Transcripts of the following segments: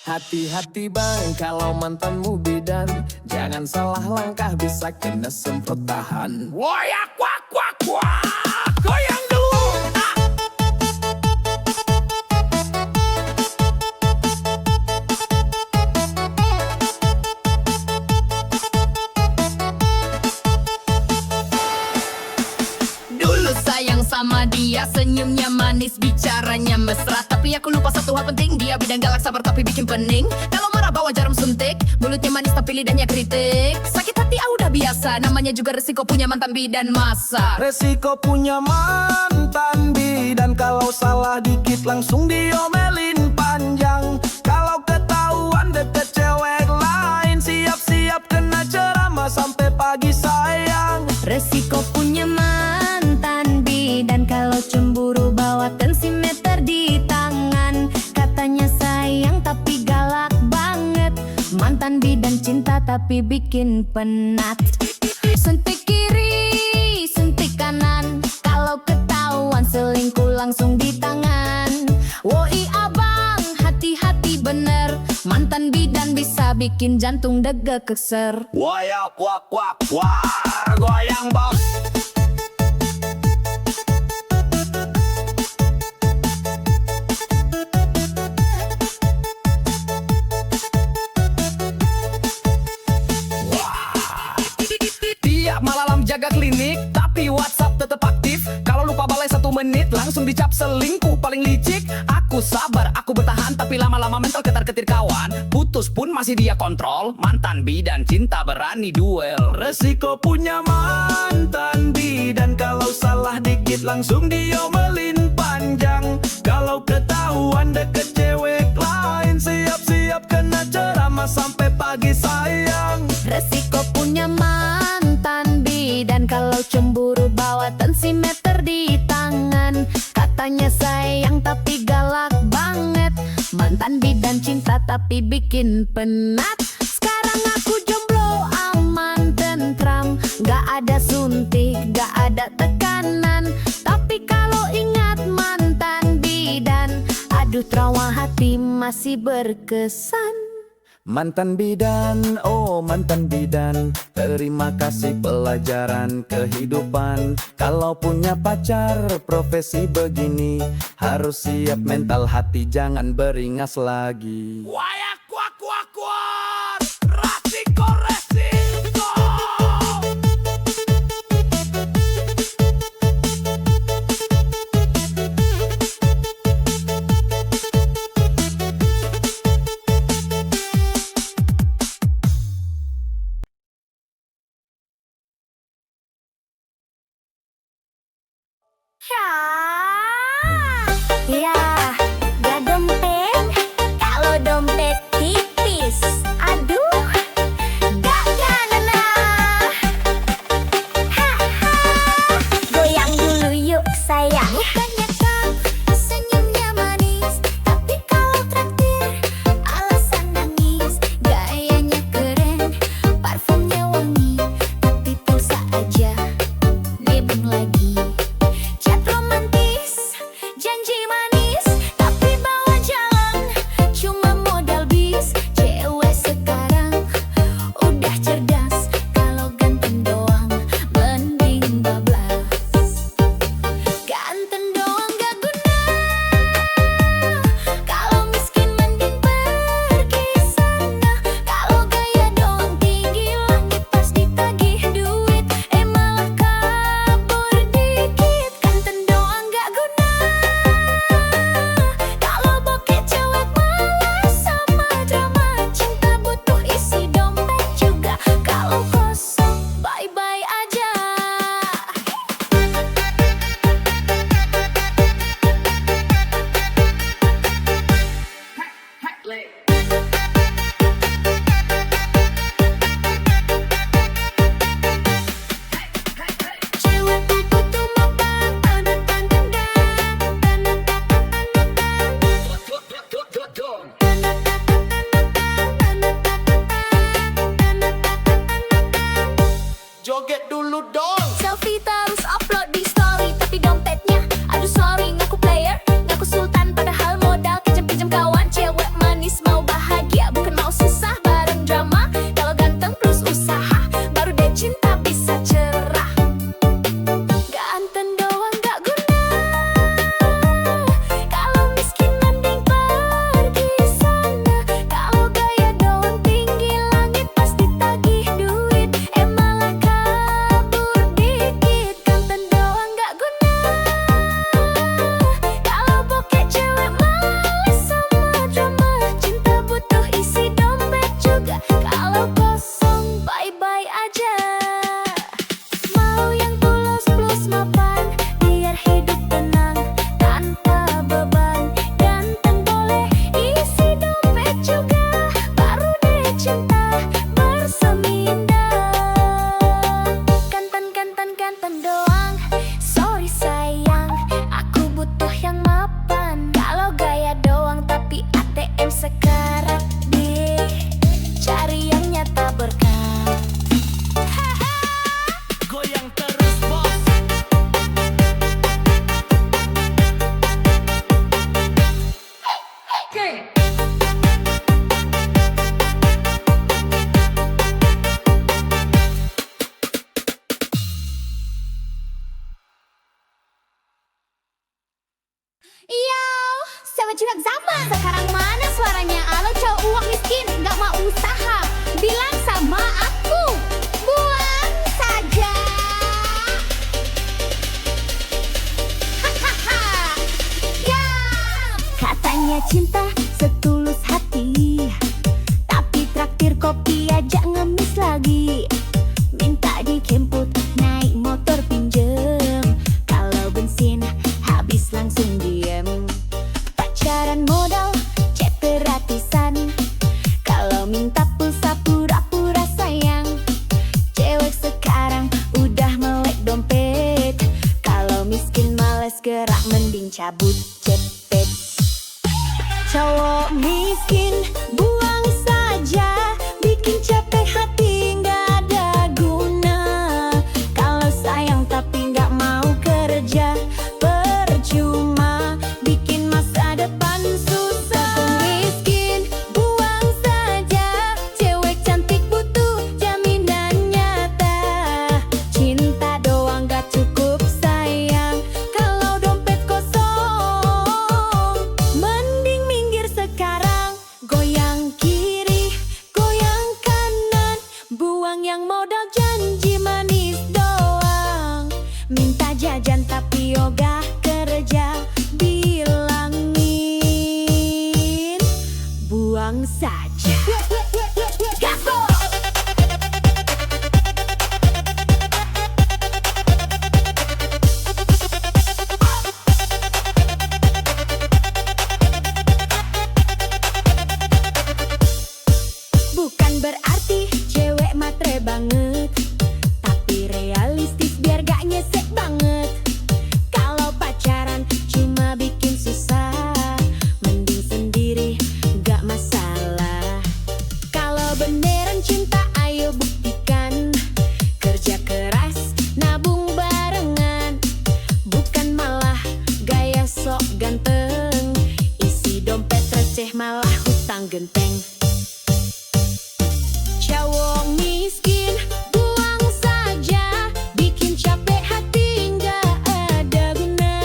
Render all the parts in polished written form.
Hati-hati bang, kalau mantanmu bidan, jangan salah langkah bisa kena semprot tahan. Woyak wak wak wak, goyang dulu. Dulu sayang sama dia, senyumnya manis, bicaranya mesra. Tapi aku lupa satu hal penting, dia bidang galak, sabar tapi bikin pening. Kalau marah bawa jarum suntik, mulutnya manis tapi lidahnya kritik. Sakit hati udah biasa, namanya juga resiko punya mantan bidan masa. Resiko punya mantan bidan, kalau salah dikit langsung diomelin panjang. Kalau ketahuan deket cewek lain, siap-siap kena ceramah sampai pagi sayang. Resiko punya mantan bidan, kalau cemburu bawa tensimeter di tangan. Katanya sayang tapi galak banget, mantan bidan cinta tapi bikin penat. Suntik kiri, suntik kanan, kalau ketahuan selingkuh langsung di tangan. Woi abang, hati-hati bener, mantan bidan bisa bikin jantung deg keser. Woyak wak wak wak, goyang bos. Tiap malam jaga klinik, tapi WhatsApp tetap aktif. Kalau lupa balai 1 menit, langsung dicap selingkuh paling licik. Aku sabar, aku bertahan, tapi lama-lama mental ketar-ketir kawan. Putus pun masih dia kontrol, mantan bidan cinta berani duel. Resiko punya mantan bidan, kalau salah dikit langsung diomelin panjang. Kalau ketahuan deket cewek lain, siap-siap kena ceramah sampai pagi sayang. Resiko punya mantan bidan, kalau cemburu bawa tensimeter di tangan. Katanya sayang tapi galak banget, mantan bidan cinta tapi bikin penat. Sekarang aku jomblo aman tentram, gak ada suntik, gak ada tekanan. Tapi kalau ingat mantan bidan, aduh trauma hati masih berkesan. Mantan bidan, oh mantan bidan, terima kasih pelajaran kehidupan. Kalau punya pacar profesi begini, harus siap mental hati, jangan beringas lagi. Woyak wak wak wak, resiko resiko. Ya, gak dompet. Kalau dompet cabut cepet. Cowok miskin buang saja, bikin capek hati nggak ada guna. Kalau sayang tapi nggak mau kerja, percuma bikin masa depan susah. Cowok miskin buang saja, cewek cantik butuh jaminan nyata. Cinta doang gak cukup sayang, kalau dompet kosong. Mending minggir sekarang, goyang kiri, goyang kanan. Buang yang modal janji manis doang. Minta jajan tapi ogah kerja, bilangin buang saja. Gaspol! Bukan berarti cewek matre banget, tapi realistis biar gak nyesek banget. Kalau pacaran cuma bikin susah, mending sendiri gak masalah. Kalau beneran cinta ayo buktikan, kerja keras nabung barengan. Bukan malah gaya sok ganteng, isi dompet receh malah hutang genteng. Cowok miskin buang saja, bikin capek hati nggak ada guna.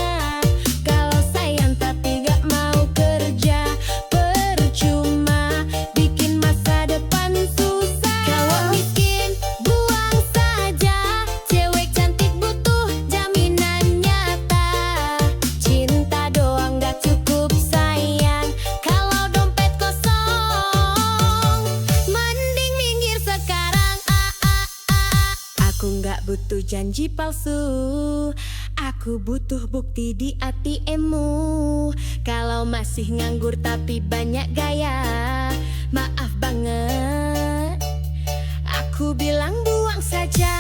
Kalau sayang tapi nggak mau kerja, percuma bikin masa depan susah. Cowok miskin buang saja, cewek cantik butuh jaminan nyata. Cinta doang nggak cukup sayang, kalau dompet kosong. Mending minggir sekarang, Aku nggak butuh janji palsu, aku butuh bukti di ATM-mu. Kalau masih nganggur tapi banyak gaya, maaf banget, aku bilang buang saja.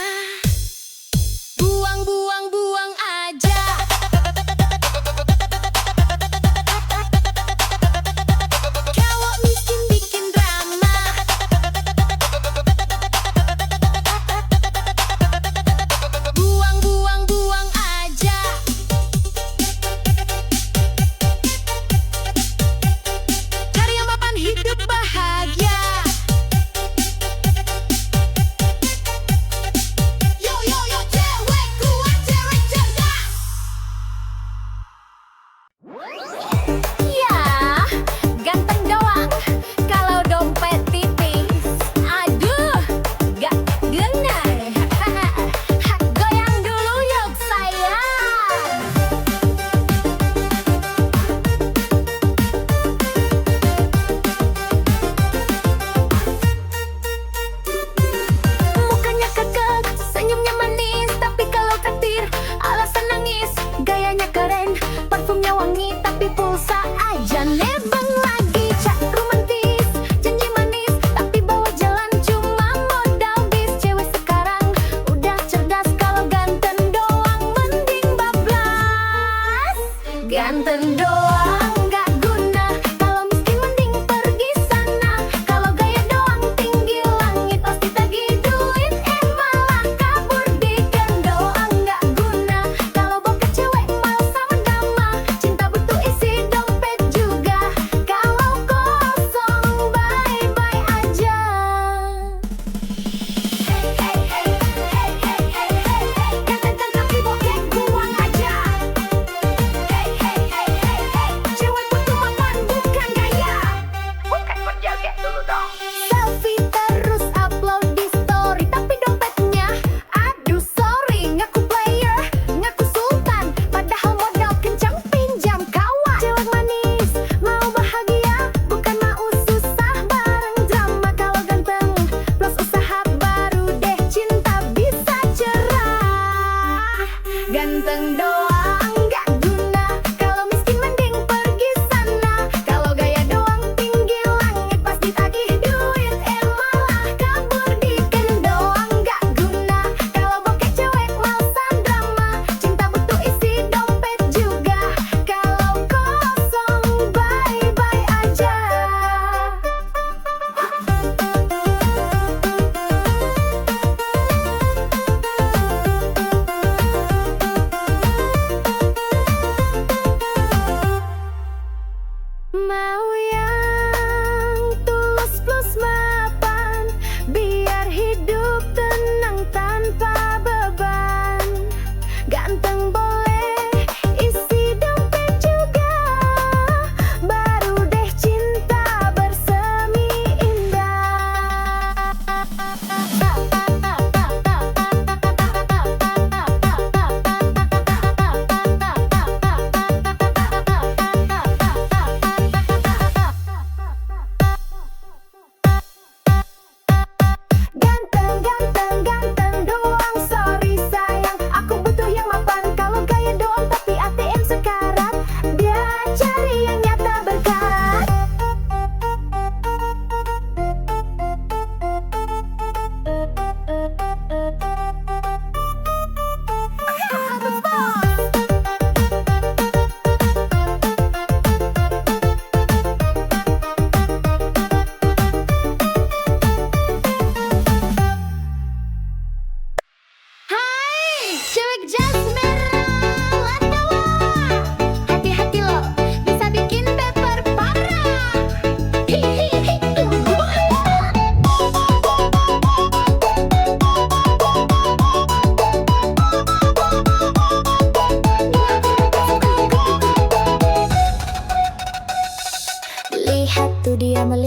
Buang, buang, buang aja. Cowok miskin bikin drama, buang, buang, buang aja. Cari yang mapan hidup bahagia.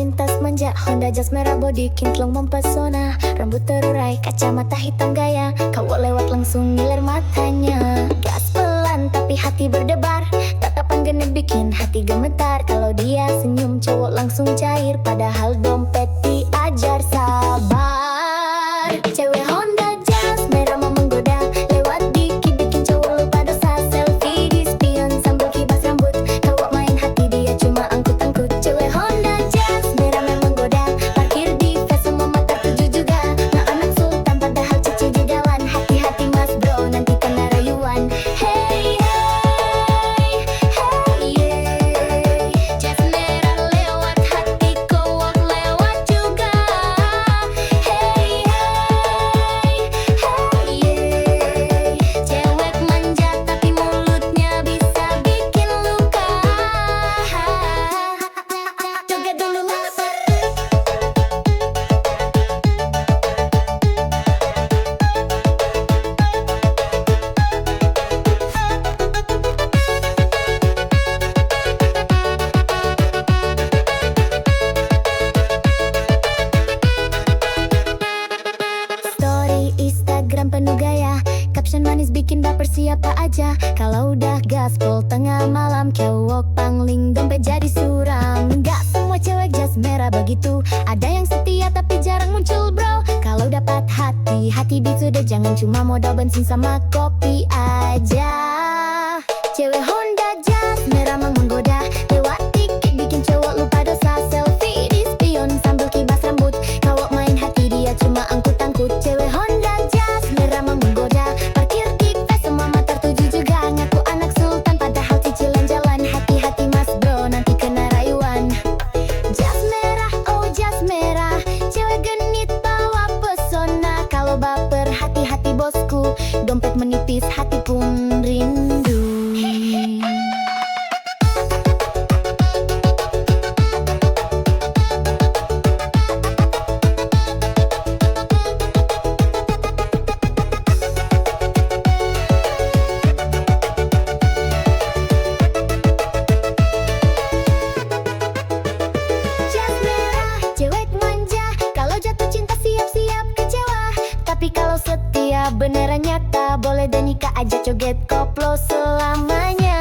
melintas manja, Honda Jazz merah body kinclong mempesona. Rambut terurai, kacamata hitam gaya, cowok lewat langsung ngiler matanya. Gas pelan tapi hati berdebar, tatapan genit bikin hati gemetar. Kalau dia senyum cowok langsung cair, padahal dompet diajar sabar. Cewek Honda Jazz merah mau menggoda, lewat dikit bikin cowok lupa dosa. Selfie di spion sambil kibas rambut, cowok main hati dia cuma angkut-angkut. Cewek Honda Jazz merah memang menggoda, parkir di face semua mata tuju juga. Nah anak sultan padahal cici jugawan, hati-hati mas bro nanti kena rayuan. Hey hey hey yeah. Jazz merah lewat hati cowok lewat juga. Hey hey hey yeah. Cewek manja tapi mulutnya bisa bikin luka. Joget dulu mas. Story Instagram penuh gaya, caption manis bikin baper siapa aja. Kalau udah gaspol tengah malam, cowok pangling dompet jadi suram. Gak semua cewek jas merah begitu, ada yang setia tapi jarang muncul bro. Kalau dapat hati, hati beat sudah, jangan cuma modal bensin sama kopi aja. Cewek Honda Jazz merah mang menggoda, lewat dikit bikin cowok lupa dosa. Selfie di spion sambil kibas rambut, cowok main hati dia cuma angkut-angkut. Cewek Honda Jazz merah mang menggoda, parkir di face semua mata tuju juga. Ngaku anak sultan padahal cicilan jalan, hati-hati mas bro nanti kena rayuan. Jazz merah, oh jazz merah, cewek genit bawa pesona. Kalau baper hati-hati bosku, dompet menipis hati pun rindu. Jazz merah, cewek manja, kalau jatuh cinta siap-siap kecewa. Tapi kalau setia beneran nyata, boleh deh nikah aja joget koplo selamanya.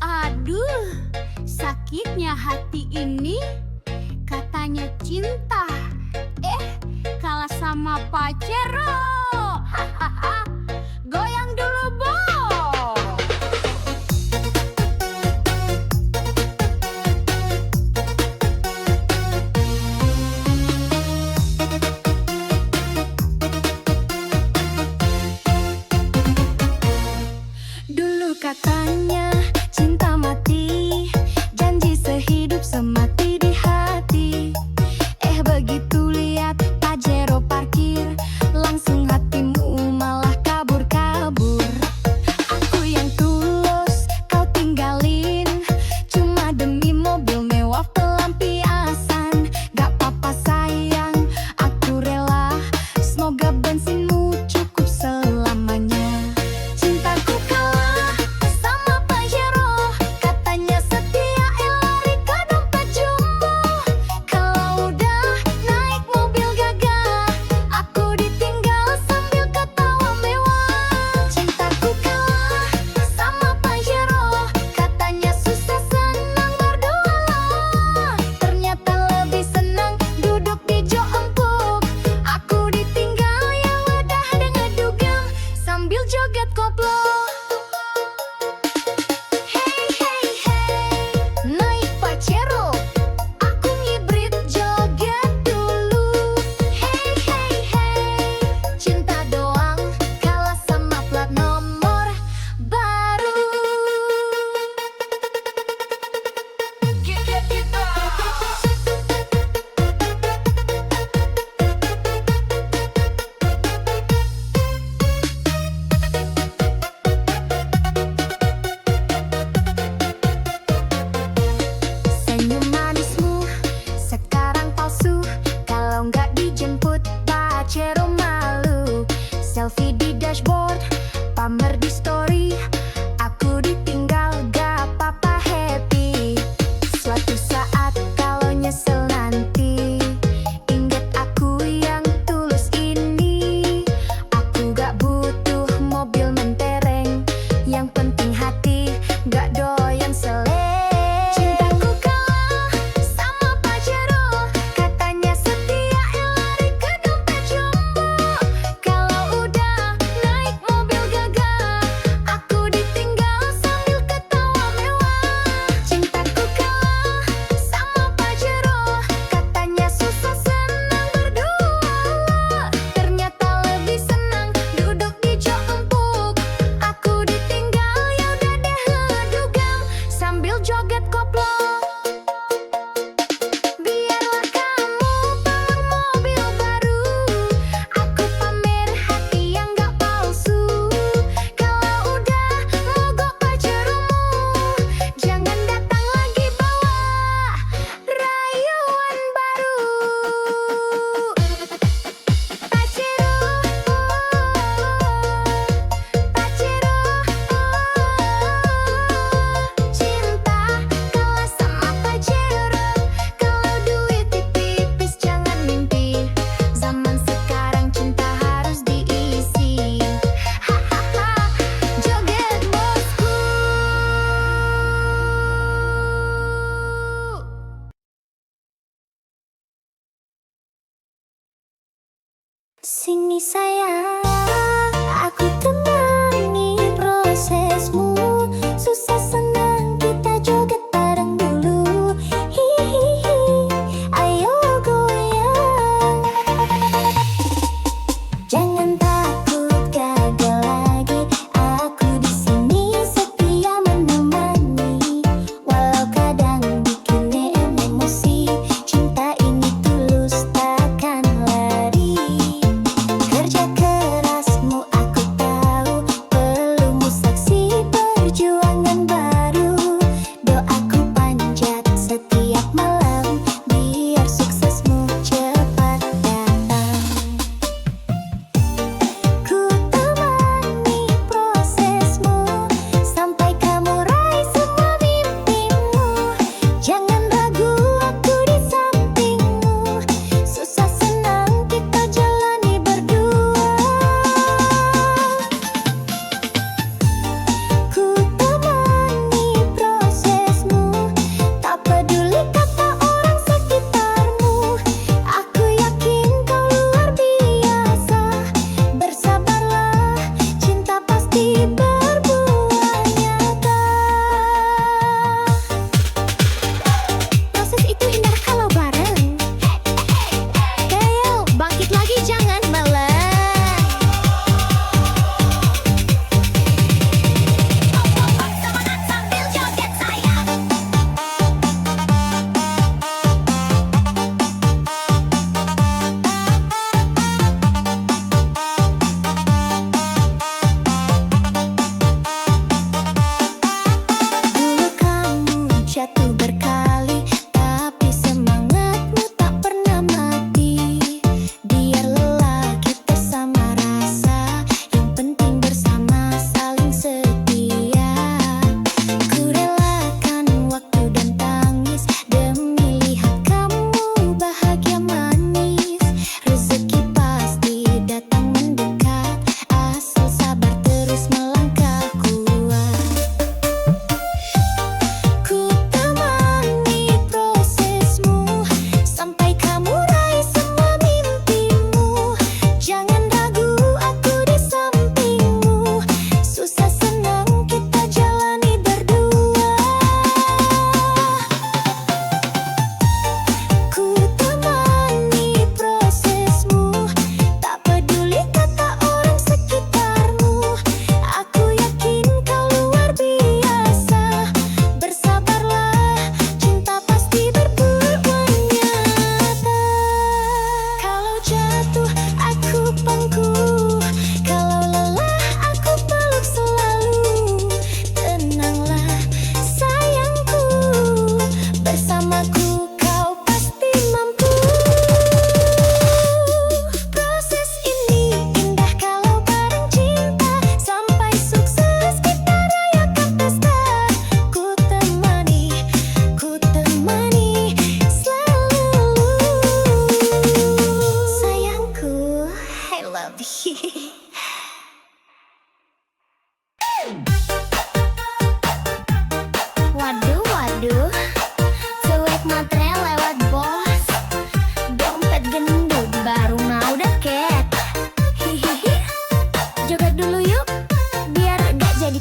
Aduh, sakitnya hati ini. Katanya cinta, kalah sama pacero. Hahaha, goyang dulu Bo. Dulu katanya cinta mati, janji sehidup semati di hati. Begitu lihat Pajero parkir, langsung hatimu malah kabur-kabur. Aku yang tulus kau tinggalin, cuma demi mobil mewah pelampiasan. Gak apa-apa sayang, aku rela, semoga bensinmu cukup selamanya. Cintaku kalah sama Pajero, katanya setia lari ke dompet jumbo. Kalau udah naik mobil gagah, aku ditinggal sambil ketawa mewah. Cintaku kalah sama Pajero, katanya susah senang berdua. Ternyata lebih senang duduk di jok empuk. Aku ditinggal ya udah dengan dugem, sambil joget koplo. Hey hey hey, naik Pajero, aku ngibrit joget dulu. Hey hey hey, cinta doang kalah sama plat nomor baru. dashboard, pamer di story. Aku ditinggal gak apa-apa happy. Suatu saat kalau nyesel nanti, ingat aku yang tulus ini. Aku gak butuh mobil mentereng, yang penting hati gak doyan seleng. Cintaku kalah sama Pajero, katanya setia lari ke dompet jombo. Kalau udah naik mobil gagah, aku ditinggal sambil ketawa mewah. Cintaku kalah sama Pajero, katanya susah senang berdua. Ternyata lebih senang duduk di jok empuk. Aku ditinggal ya udah deh ngedugem sambil joget koplo. Biarlah kamu pamer mobil baru, aku pamer hati yang gak palsu. Kalau udah mogok Pajeromu, jangan datang lagi bawa rayuan baru. Pajero, Pajero, cinta kalah sama Pajero. Kalau duit tipis jangan mimpi, zaman sekarang cinta harus diisi. Hahaha, joget bosku. Sini sayang, aku temani prosesmu. Susah senang kita joget bareng dulu. Hihihi, ayo goyang. Jangan takut gagal lagi, aku di sini setia menemani. Walau kadang bikin emosi, cinta ini tulus takkan lari. Kerja keras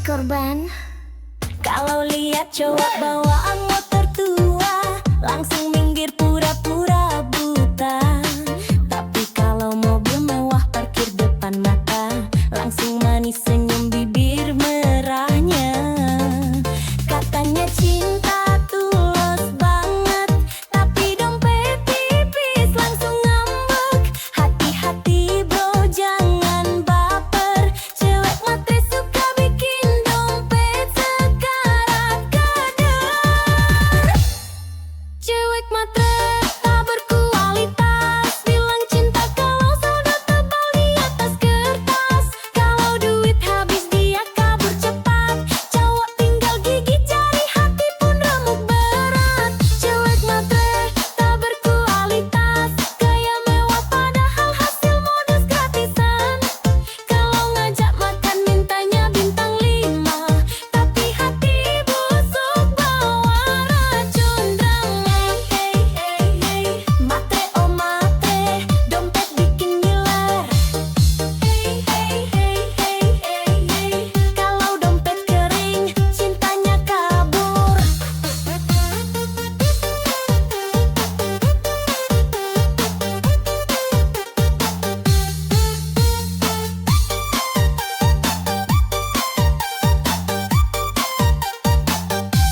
korban. Kalau lihat cowok bawaan motor tua, langsung minggir pura-pura buta. Tapi kalau mobil mewah parkir depan mata, langsung manis senyum bibir merahnya. Katanya cinta tulus banget, tapi dompet tipis langsung ngambek. Hati-hati bro, jangan baper. Cewek matre suka bikin dompet sekarat kader. Cewek matre tak berkualitas, bilang cinta kalau saldo tebal di atas kertas. Kalau duit habis dia kabur cepat, cowok tinggal gigit jari, hati pun remuk berat. Cewek matre tak berkualitas, gaya mewah padahal hasil modus gratisan. Kalau ngajak makan mintanya bintang 5, tapi hati busuk bawa racun drama. Matre oh matre, dompet bikin ngiler. Kalau dompet kering, cintanya kabur.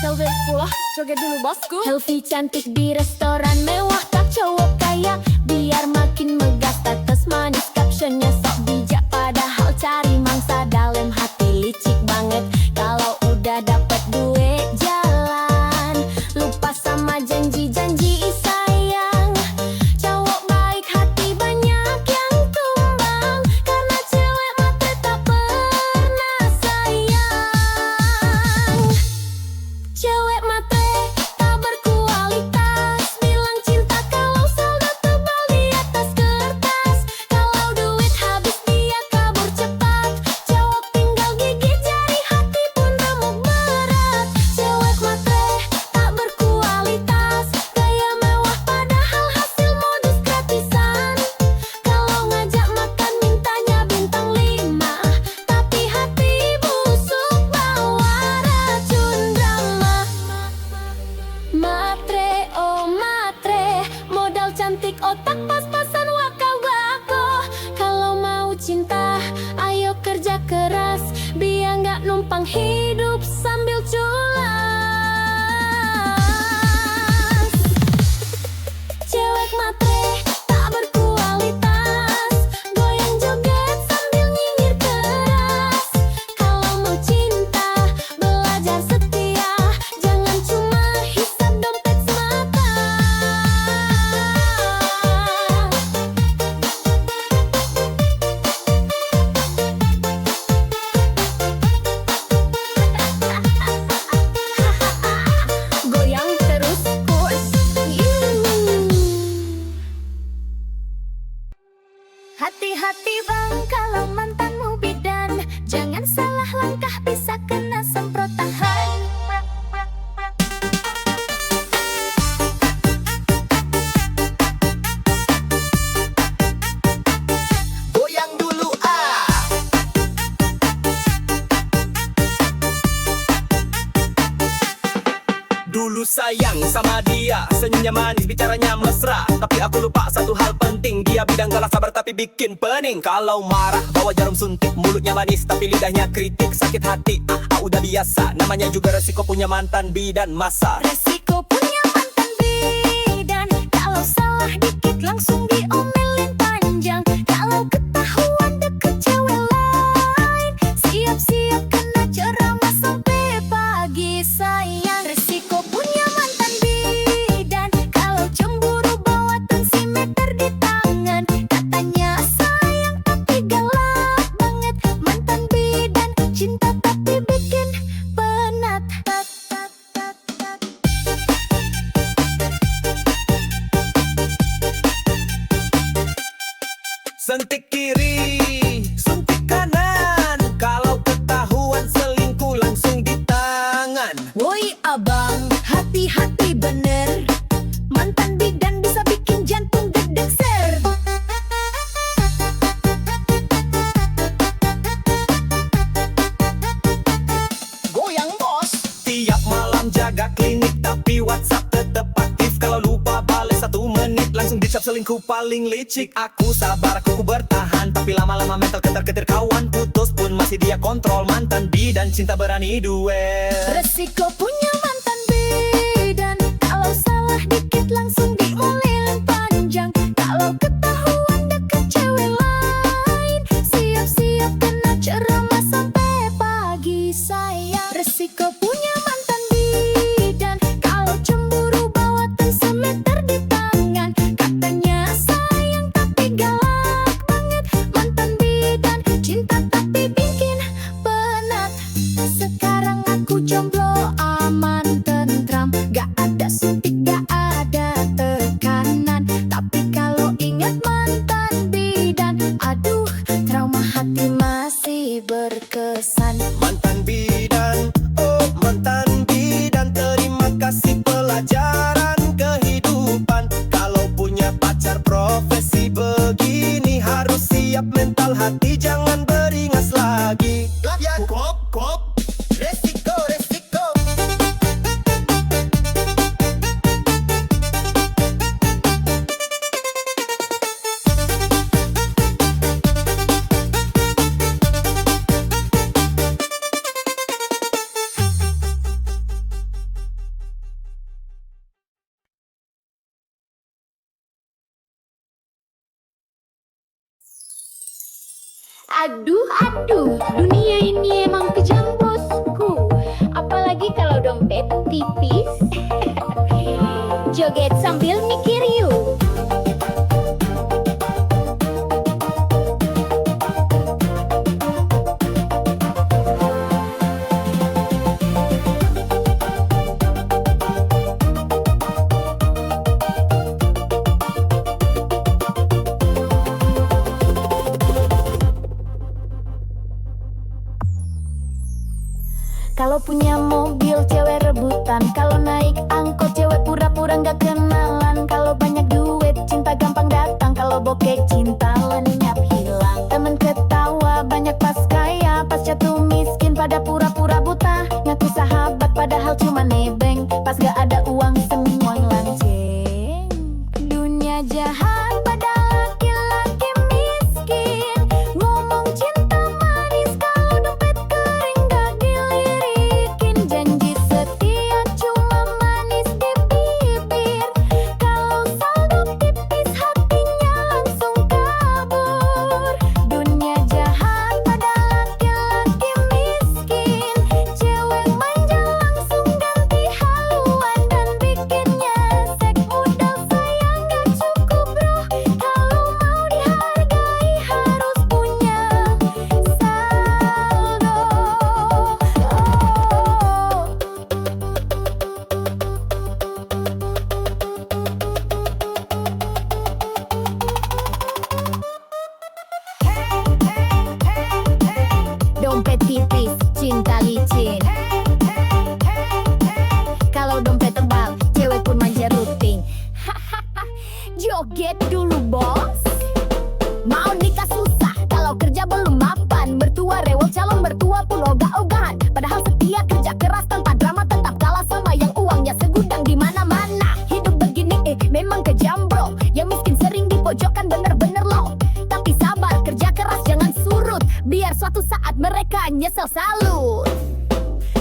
Selfie pula, joget dulu bosku. Selfie cantik di restoran mewah, tak cowok kaya, biar makin megah status manis. Captionnya sok bijak, padahal cari mangsa dalam hati licik banget. Kalau udah dapet duit jalan, lupa sama janji-janji sayang. Cowok baik hati banyak yang tumbang, karena cewek matre tak pernah sayang. Cewek matre tak berkualitas, bilang cinta kalau saldo tebal di atas kertas. Kalau duit habis dia kabur cepat, cowok tinggal gigit jari, hati pun remuk berat. Cewek matre tak berkualitas, gaya mewah padahal hasil modus gratisan. Kalau ngajak makan mintanya bintang 5, tapi hati busuk bawa racun drama. Matre oh matre, modal cantik otak pas-pasan wakal bako. Kalau mau cinta ayo kerja keras, biar nggak numpang hidup sambil culas. Cewek matre tak berkualitas, goyang joget sambil nyinyir keras. Kalau mau cinta belajar setia, jangan cuma hisap dompet semata. Goyang terus push. Hati-hati bang kalau mantanmu bidan, jangan salah langkah bisa kena semprot tahan. Goyang dulu ah. Dulu sayang sama dia, senyumnya manis, bicaranya mesra. Tapi aku lupa satu hal penting, dia bidang galak sabar tapi bikin pening. Kalau marah bawa jarum suntik, mulutnya manis tapi lidahnya kritik. Sakit hati, udah biasa, namanya juga resiko punya mantan bidan masa. Resiko punya mantan bidan, kalau salah dikit langsung diomelin panjang. Kalau ketahuan deket cewek lain, siap-siap kena ceramah sampai pagi sayang. Resiko punya mantan bidan, kalau cemburu bawa tensimeter di tangan. Katanya sayang tapi galak banget, mantan bidan cinta tapi bikin penat. Sentik kiri, suntik kanan, kalau ketahuan selingkuh langsung di tangan. Woi abang, hati-hati bener, mantan bidan bisa bikin jantung deg-deg ser. WhatsApp tetap aktif. Kalau lupa balik 1 menit langsung dicap selingkuh paling licik. Aku sabar, aku bertahan, tapi lama-lama mental ketar-ketir. Kawan putus pun masih dia kontrol. Mantan bidan cinta berani duel. Resiko punya mantan bidan, kalau salah dikit langsung diomelin panjang. Kalau ketahuan deket cewek lain, siap-siap kena ceramah sampai pagi sayang. Resiko punya mantan bidan, kalau cemburu bawa tensimeter di tangan. Katanya sayang tapi galak banget. Mantan bidan cinta tapi bikin penat. Sekarang aku jomblo aman tentram, gak ada suntik, gak ada tekanan. Tapi kalau ingat mantan bidan, aduh trauma hati masih berkesan. Mantan bidan, oh mantan bidan, terima kasih pelajaran kehidupan. Kalau punya pacar profesi begini, harus siap mental hati, jangan beringas lagi. Ya kop, resiko, resiko. Aduh, dunia ini emang kejam bosku. Apalagi kalau dompet tipis. Joget sambil mikir yuk. Kalau punya mobil cewek rebutan, kalau naik angkot cewek pura-pura gak kenalan. Kalau banyak duit cinta gampang datang, kalau bokeh cinta lenyap hilang. Temen ketawa banyak pas kaya, pas jatuh miskin pada pura-pura buta. Ngaku sahabat padahal cuma nebeng, pas gak ada uang semua lanceng. Dunia jahat pada laki-laki miskin, ngomong cinta manis kalau dompet kering gak dilirikin. Janji setia cuma manis di bibir, kalau saldo tipis hatinya langsung kabur. Dunia jahat pada laki-laki miskin, cewek manja langsung ganti haluan dan bikinnya sek modal sayang gak cukup bro. Kalau mau dihargai harus punya saldo. Dompet tipis, cinta licin. Kalau dompet tebal, cewek pun manja rutin. Joget dulu bos. Mau nikah susah, kalau kerja belum mapan. Mertua rewel, calon mertua pun ogah-ogahan. Padahal setia kerja keras tanpa drama, tetap kalah sama yang uangnya segudang di mana-mana. Hidup begini memang kejam bro. Yang miskin sering dipojokkan bener-bener loh. Tapi sabar, kerja keras jangan surut, biar suatu saat mereka nyesel salut.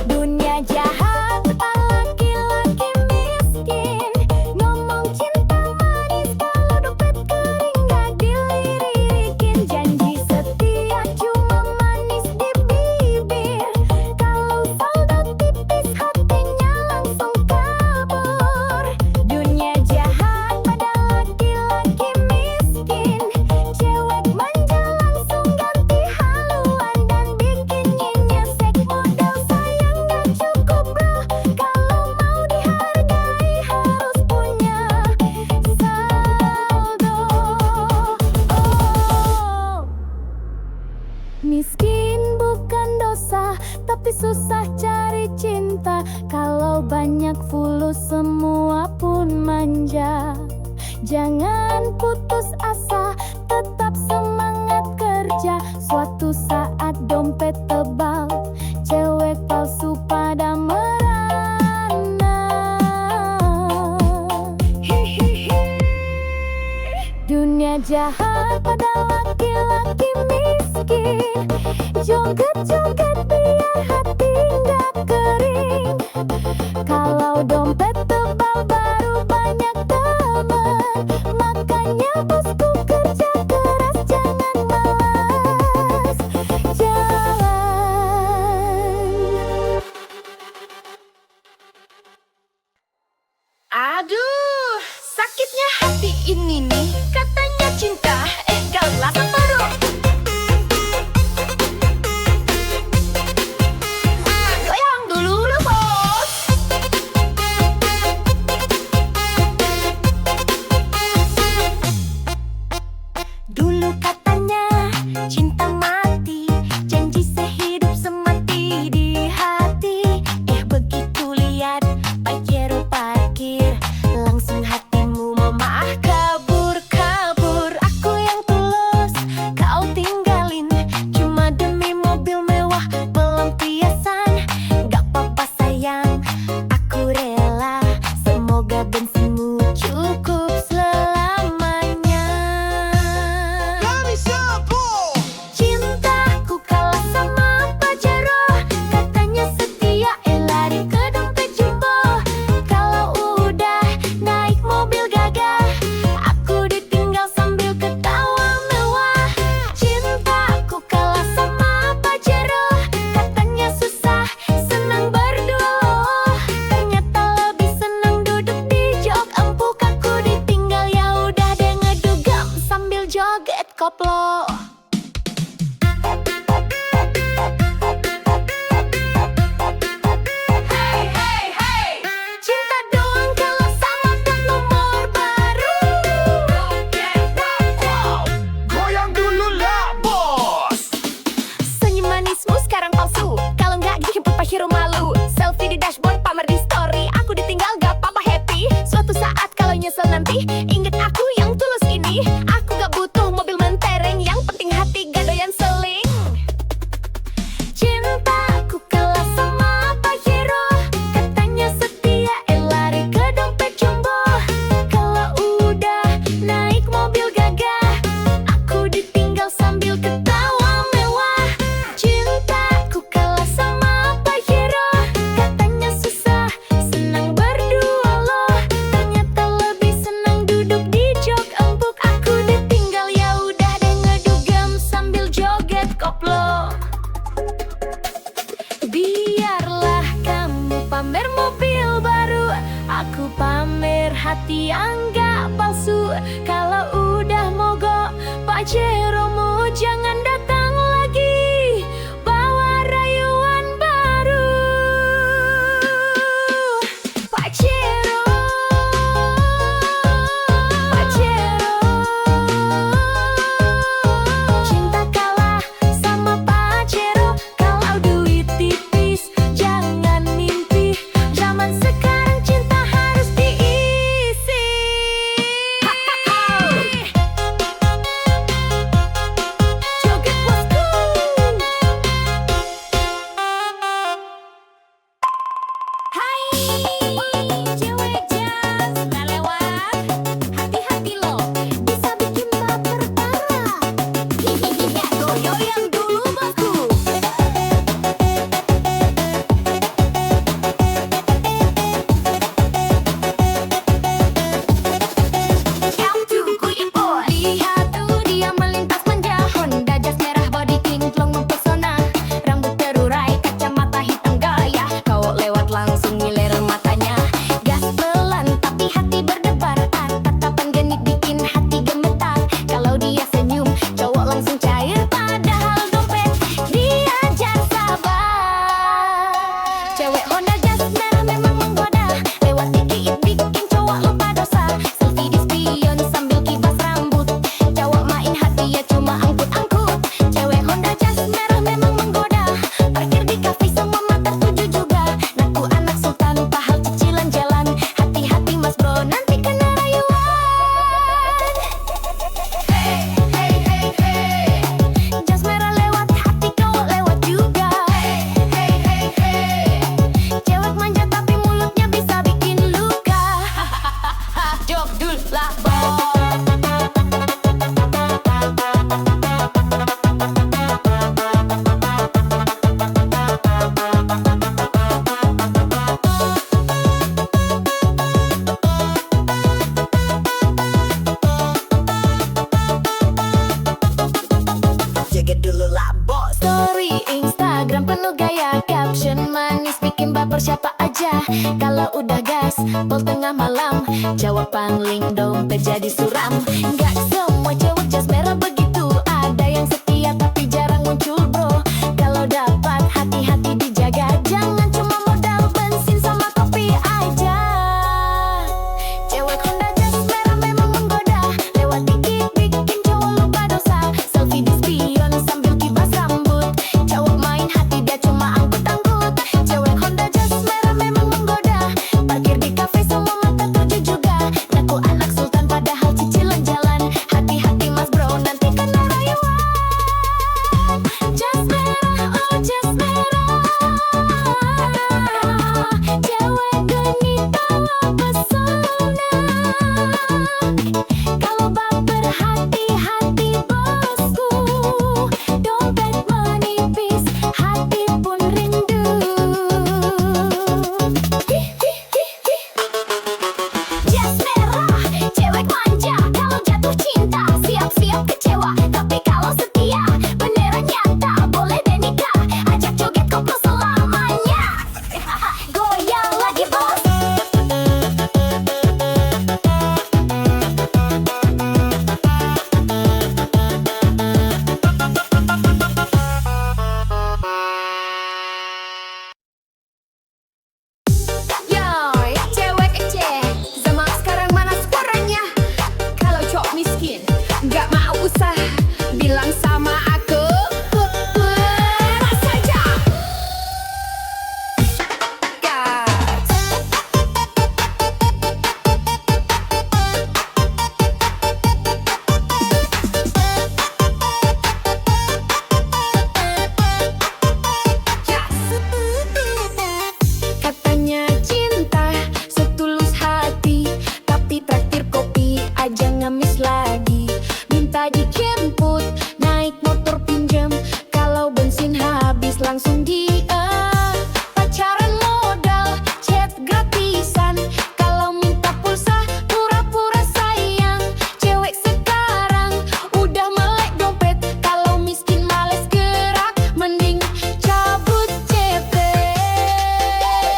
Dunia jahat laki-laki miskin, ngomong cinta manis kalau dompet kering gak dilirikin. Janji setia cuma manis di bibir, kalau saldo tipis hatinya langsung kabur. Dunia jahat pada laki-laki miskin, cewek manja langsung ganti haluan dan bikinnya nyesek modal sayang gak cukup bro. Kalau mau dihargai harus punya saldo. Miskin bukan dosa, tapi susah cari cinta. Kalau banyak fulus semua pun manja. Jangan putus asa, tetap semangat kerja. Suatu saat dompet tebal, cewek palsu pada merana. Joget-joget biar hati nggak kering. Kalau dompet tebal baru banyak teman. Makanya bosku kerja keras, jangan malas jalan. Aduh, sakitnya hati ini nih. Katanya cinta, galas baru. Goyang dulu lu bos. Dulu katanya cinta mati, janji sehidup semati di hati. Begitu lihat Pajero parkir, langsung hatimu memaah kabur-kabur. Aku yang tulus, kau tinggalin cuma demi mobil mewah pelampiasan. Gak apa-apa sayang, aku rela. Semoga bensinmu cukup selamanya. Cintaku kalah sama Pajero, katanya setia, lari ke dompet jumbo. Kalau udah naik mobil gagah, aku ditinggal sambil ketawa mewah. Cintaku kalah sama Pajero, katanya susah, senang berdua loh. Ternyata lebih senang duduk di jok empuk. Aku ditinggal, ya udah deh ngedugam sambil joget koplo. Cinta doang kalau sama plat nomor baru. Goyang dulu lah bos. Senyum manismu sekarang palsu, kalau nggak dijemput Pajero malu. Selfie di dashboard, pamer di story, aku ditinggal gak apa-apa happy. Suatu saat kalau nyesel nanti, inget aku yang tulus ini. Aku gak butuh mobil mentereng, yang penting hati gak doyan seling. Cintaku kalah sama Pajero, katanya setia, lari ke dompet jumbo. Kalau udah naik mobil gagah, aku ditinggal sambil ketawa mewah. Cintaku kalah sama Pajero, katanya susah, senang berdua loh. Ternyata lebih senang duduk di jok empuk. Aku ditinggal, ya udah deh ngedugam sambil joget koplo. Biarlah kamu pamer mobil baru, aku pamer hati yang gak palsu. Kalau udah mogok Pajeromu, jangan datang lagi bawa rayuan baru. Pajero, Pajero, cinta kalah sama Pajero. Kalau duit tipis jangan mimpi, zaman sekarang cinta harus diisi. Joget Kalau gaya caption manis bikin baper siapa aja. Kalau udah gas, pol tengah malam, jawaban link dompet jadi suram. Gak semua cewek jas merah begitu, ada yang setia tapi jarang muncul bro. Kalau dapat hati-hati dijaga, jangan cuma modal bensin sama kopi aja. Cewek Honda jas merah memang menggoda, lewat dikit bikin cowok lupa dosa. Selfie di spion sambil kibas rambut, cowok main hati dia cuma angkut-angkut. Cewek Honda jas merah memang menggoda, parkir di kafe semua mata tuju juga. Ngaku anak sultan padahal cicilan jalan, hati-hati mas bro nanti kena rayuan. Jas merah, oh jas merah, cewek genit bawa pesona. Kalau baper hati-hati bosku, dompet menipis, hati pun rindu. Jas merah, cewek manja, kalau jatuh cinta siap-siap kecewa. Tapi kalau setia, beneran nyata, boleh deh nikah, ajak joget koplo selamanya. Goyang lagi bos. Yo, cewek kece, zaman sekarang mana suaranya? Kalau cowok miskin, gak mau usah bilang sama aku. Peras saja. Gas. Katanya cinta setulus hati, tapi traktir kopi aja ngemis lagi. Minta dijemput, naik motor pinjem, kalau bensin habis langsung dia. Pacaran modal, chat gratisan, kalau minta pulsa pura-pura sayang. Cewek sekarang udah melek dompet, kalau miskin males gerak, mending cabut CP.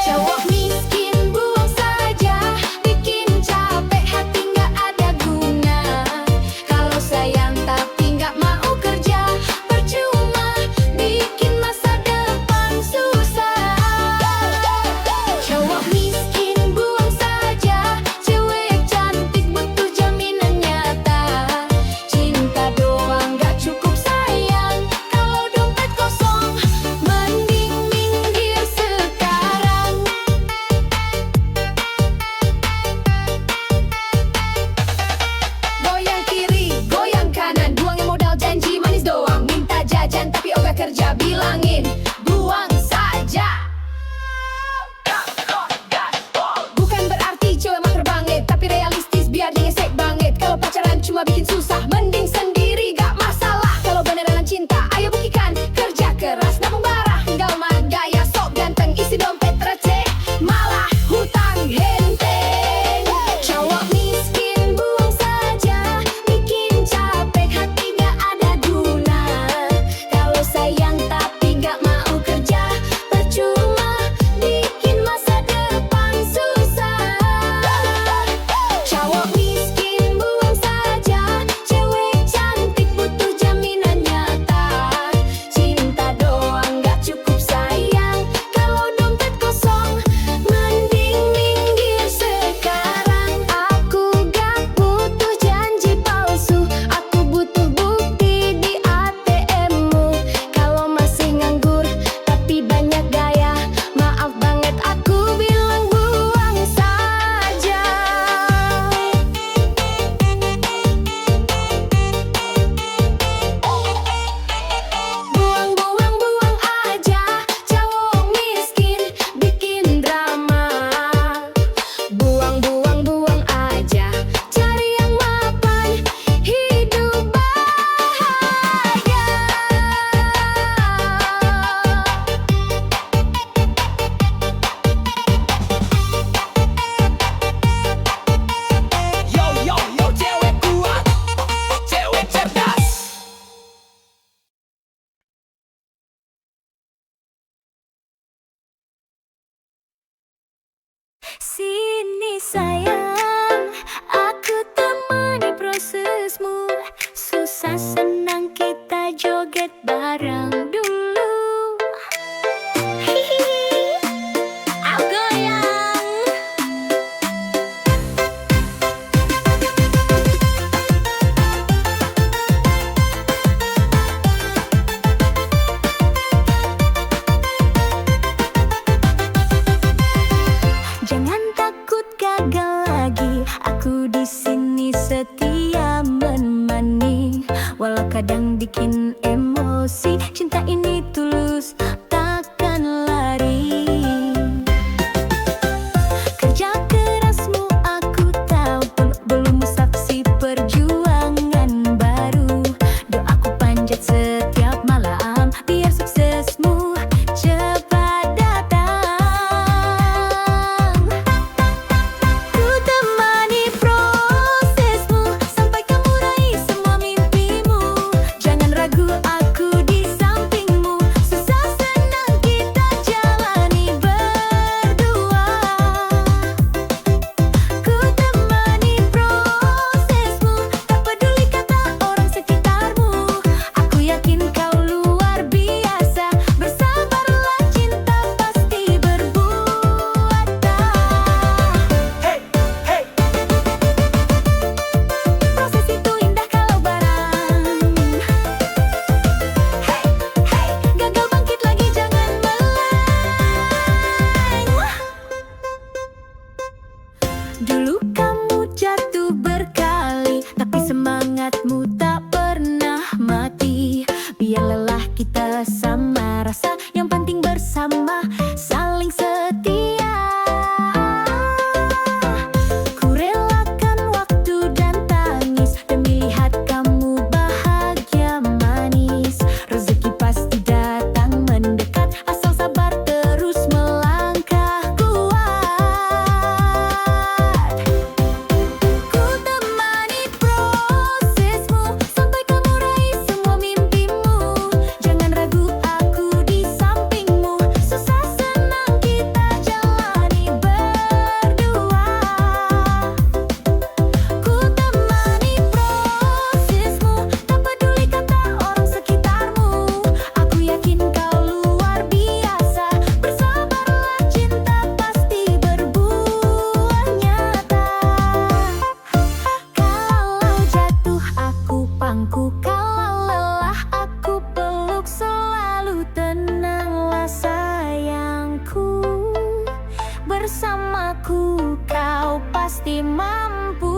Cowok miskin buang saja, bikin capek hati nggak ada guna. Kalau sayang tapi nggak mau kerja, percuma bikin masa depan susah. sayang, aku temani prosesmu. Susah senang kita joget bareng dulu. Hihihi, aku goyang. Jangan takut gagal lagi, aku di sini setia menemani. Walau kadang bikin emosi, cinta ini tulus, takkan lari. Kerja kerasmu aku tahu, belum saksi perjuangan baru. Doaku panjat setiap malam, biar suksesmu cepat datang. Ku temani prosesmu sampai kamu raih semua mimpimu. Jangan ragu, aku di sampingmu. Susah senang kita jalani berdua. Ku temani prosesmu, tak peduli kata orang sekitarmu. Aku yakin kau luar biasa. Bersabarlah, cinta pasti berbuah. Proses itu indah kalau bareng. Gagal bangkit lagi, jangan meleng. Dulu kamu jatuh berkali, tapi semangatmu tak pernah mati. Biar lelah kita sama rasa, yang penting bersama saling setia. Ku relakan waktu dan tangis demi lihat kamu bahagia manis. Rezeki pasti datang mendekat, asal sabar terus melangkah kuat. Ku temani prosesmu sampai kamu raih semua mimpimu. Jangan ragu, aku di sampingmu. Susah senang kita jalani berdua. Ku temani prosesmu, tak peduli kata orang sekitarmu. Aku yakin kau luar biasa. Bersabarlah, cinta pasti berbuah nyata. Kalau jatuh aku pangku, kalau lelah aku peluk. Selalu tenanglah sayangku, bersamaku kau pasti mampu.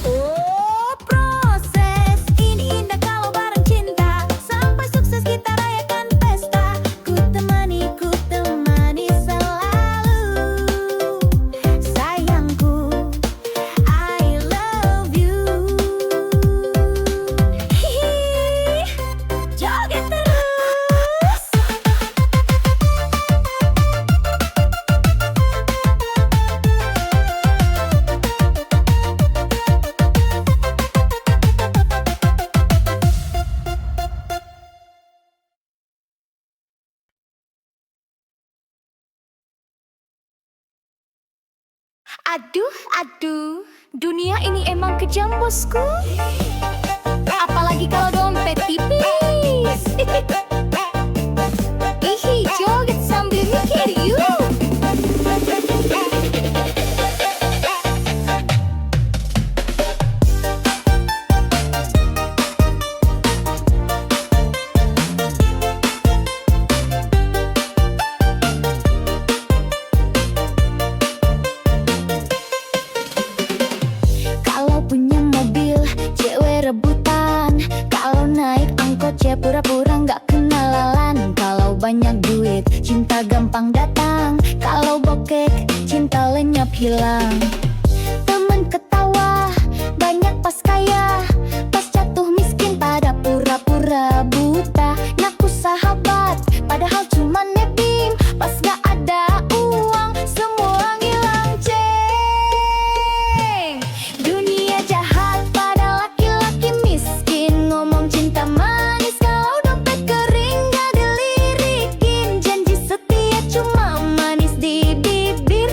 Oh, proses ini indah kalau bareng cinta. Sampai sukses kita rayakan pesta. Ku temani selalu. Sayangku, I love you. Hihi, joget terus. Aduh, aduh, dunia ini emang kejam bosku. Apalagi kalau dompet tipis. Ihi, joget sambil mikir yuk. Kalau punya mobil, cewek rebutan. Kalau naik angkot, cewek pura-pura nggak kenalan. Kalau banyak duit, cinta gampang datang. Kalau bokek, cinta lenyap hilang. Temen ketawa, banyak pas kaya. Pas jatuh miskin, pada pura-pura buta. Ngaku sahabat, padahal cuma nebim. Pas gak ada uang, semua ngilang ceng. Dunia jahat pada laki-laki miskin. Ngomong cinta manis, kalau dompet kering gak dilirikin. Janji setia cuma manis di bibir.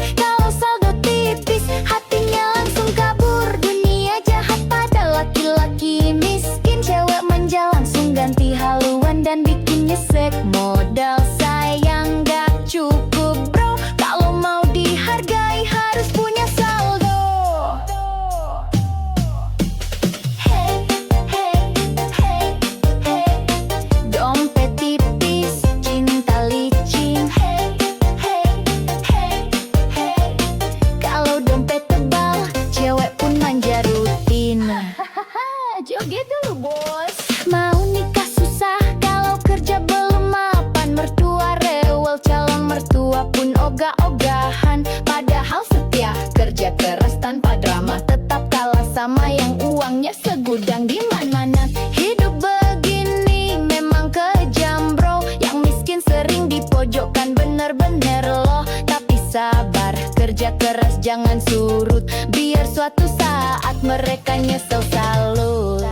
kerja keras jangan surut, biar suatu saat mereka nyesel salut.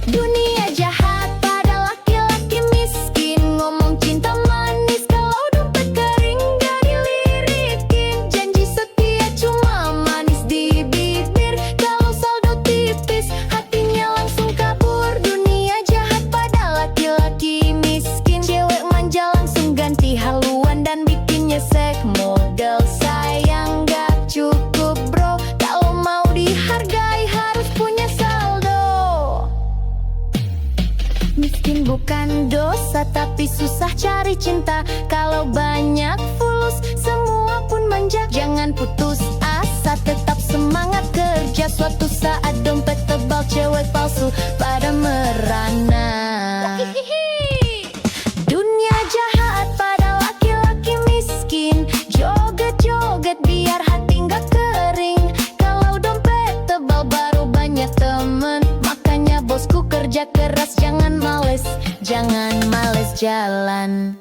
Dunia jahat pada laki-laki miskin, ngomong cinta manis kalau dompet kering gak dilirikin. Janji setia cuma manis di bibir, kalau saldo tipis hatinya langsung kabur. Dunia jahat pada laki-laki miskin, cewek manja langsung ganti haluan dan bikin nyesek. Modal sayang gak cukup bro, kalau mau dihargai harus punya saldo. Miskin bukan dosa, tapi susah cari cinta. Kalau banyak fulus, semua pun manja. Jangan putus asa, tetap semangat kerja. Suatu saat dompet tebal, cewek palsu pada merana. Dunia jahat pada laki-laki miskin, joget-joget biar hati nggak kering. Kalau dompet tebal baru banyak temen, makanya bosku kerja keras jangan males jalan.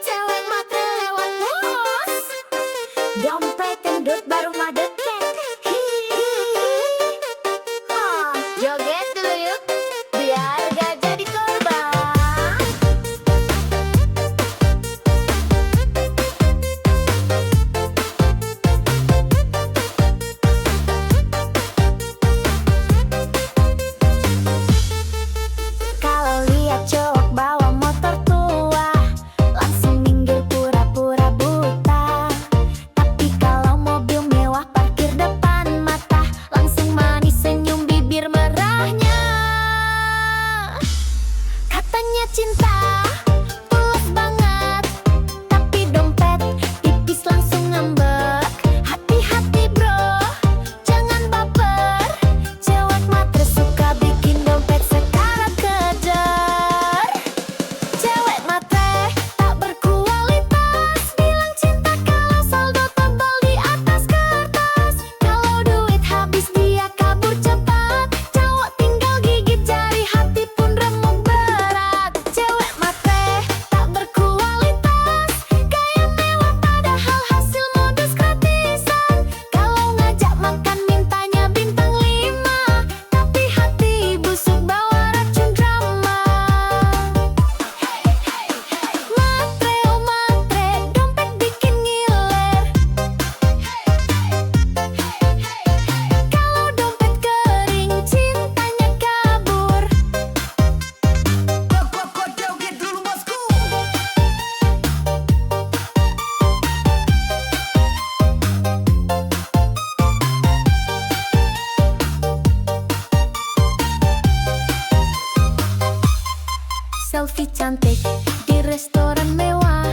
Cewek matre lewat bos, dompet gendut baru madeket. Joget dulu yuk, biar gak jadi korban. Kalau lihat cowok bawa motor tua, langsung minggir pura-pura buta. Tapi kalau mobil mewah parkir depan mata, langsung manis senyum bibir merahnya. Katanya cinta tulus banget, tapi dompet tipis langsung ngambek. Hati-hati bro, jangan baper, cewek matre suka bikin dompet sekarat keder. Cewek matre tak berkualitas, bilang cinta kalau saldo tebal di atas kertas. Kalau duit habis dia kabur cepat, cowok tinggal gigit jari hati pun remuk berat. Cewek matre tak berkualitas, gaya mewah padahal hasil modus gratisan. Kalau ngajak makan mintanya bintang 5, tapi hati busuk bawa racun drama. Matre oh matre, dompet bikin ngiler. Kalau dompet kering cintanya kabur. Joget dulu bosku. Selfie cantik di restoran mewah,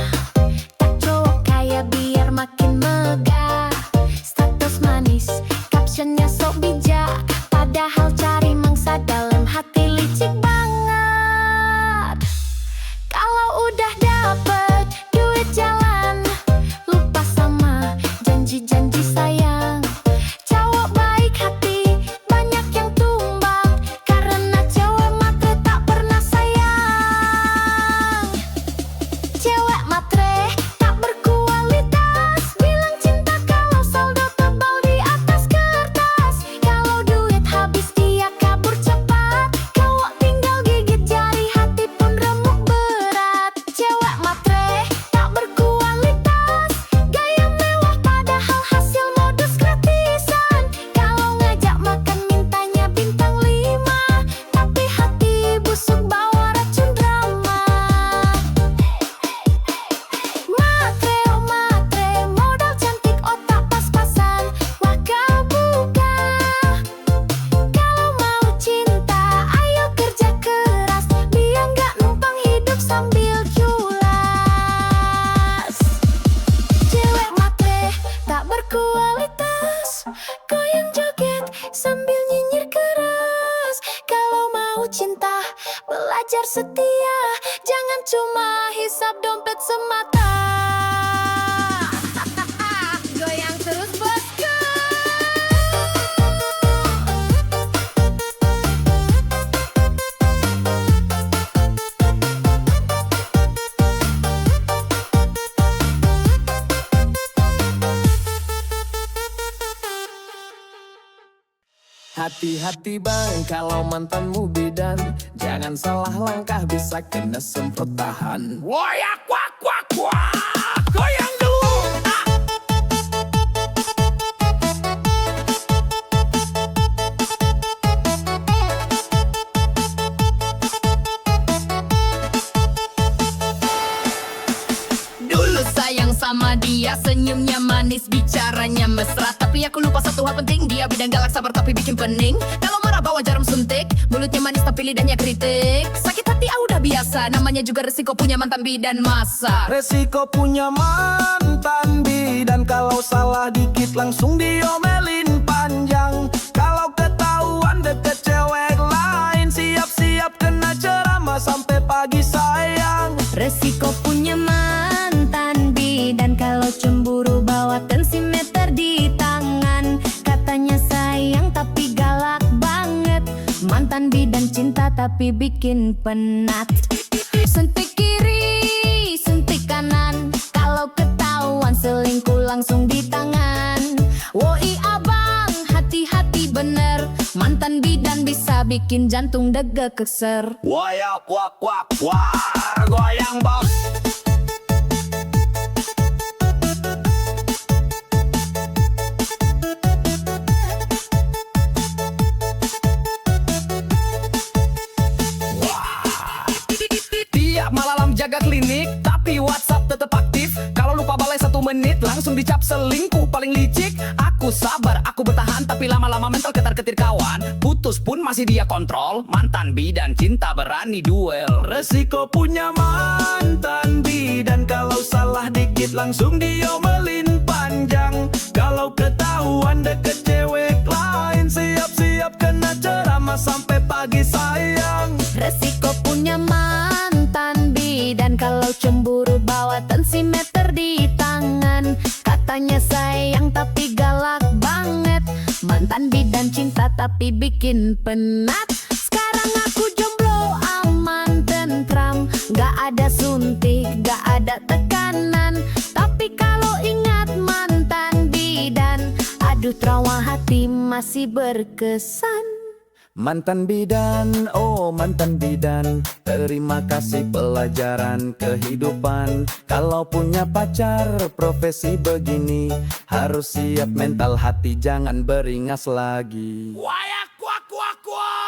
tak cowok kaya biar makin megah. Status manis, captionnya sok bijak, padahal cari mangsa dalam hati licik banget. Kalau udah dapet duit jalan, lupa sama janji-janji sayang. Cowok baik hati, banyak yang tumbang, karena cewek matre tak pernah sayang. Cewek matre tak berkualitas, bilang cinta kalau saldo tebal di atas kertas. Kalau duit habis dia kabur cepat, cowok tinggal gigit jari hati pun remuk berat. Cewek matre tak berkualitas, gaya mewah padahal hasil modus gratisan. Kalau ngajak makan mintanya bintang 5, tapi hati busuk bawa racun drama. Matre oh matre, modal cantik otak pas-pasan, wakal buka. Kalau mau cinta ayo kerja keras, biar nggak numpang hidup sambil culas. Cewek matre tak berkualitas, goyang joget sambil nyinyir keras. Kalau mau cinta belajar setia, jangan cuma hisap dompet semata. Goyang terus bosku. Hati-hati bang kalau mantanmu bidan, jangan salah langkah bisa kena semprot tahan. Woyak wak wak wak, goyang dulu. Dulu sayang sama dia, senyumnya manis, bicaranya mesra. Tapi aku lupa satu hal penting, dia bidang galak, sabar tapi bikin pening. Kalau marah bawa jarum suntik, mulutnya manis tapi lidahnya kritik. Sakit hati udah biasa, namanya juga resiko punya mantan bidan masa. Resiko punya mantan bidan, kalau salah dikit langsung diomelin panjang. Kalau ketahuan deket cewek lain, siap-siap kena ceramah sampai pagi sayang. Resiko punya mantan bidan, kalau cemburu bawa tensimeter di tangan. Katanya sayang tapi galak banget, mantan bidan cinta tapi bikin penat. Suntik kiri, suntik kanan, kalau ketahuan selingkuh langsung di tangan. Woi abang, hati-hati bener, mantan bidan bisa bikin jantung deg keser. Woyak wak wak wak, goyang bos. Tiap malam jaga klinik, tapi WhatsApp tetap aktif. Kalau lupa balai 1 menit, langsung dicap selingkuh paling licik. Aku sabar, aku bertahan, tapi lama-lama mental ketar-ketir kawan. Putus pun masih dia kontrol, mantan bidan cinta berani duel. Resiko punya mantan bidan, kalau salah dikit langsung diomelin panjang. Kalau ketahuan deket cewek lain, siap-siap kena ceramah sampai pagi sayang. Resiko punya mantan bidan, kalau cemburu bawa tensimeter di tangan. Katanya sayang tapi galak banget, mantan bidan cinta tapi bikin penat. Sekarang aku jomblo aman tentram, gak ada suntik, gak ada tekanan. Tapi kalau ingat mantan bidan, aduh trauma hati masih berkesan. Mantan bidan, oh mantan bidan, terima kasih pelajaran kehidupan. Kalau punya pacar profesi begini, harus siap mental hati, jangan beringas lagi. Wayak wak wak wak.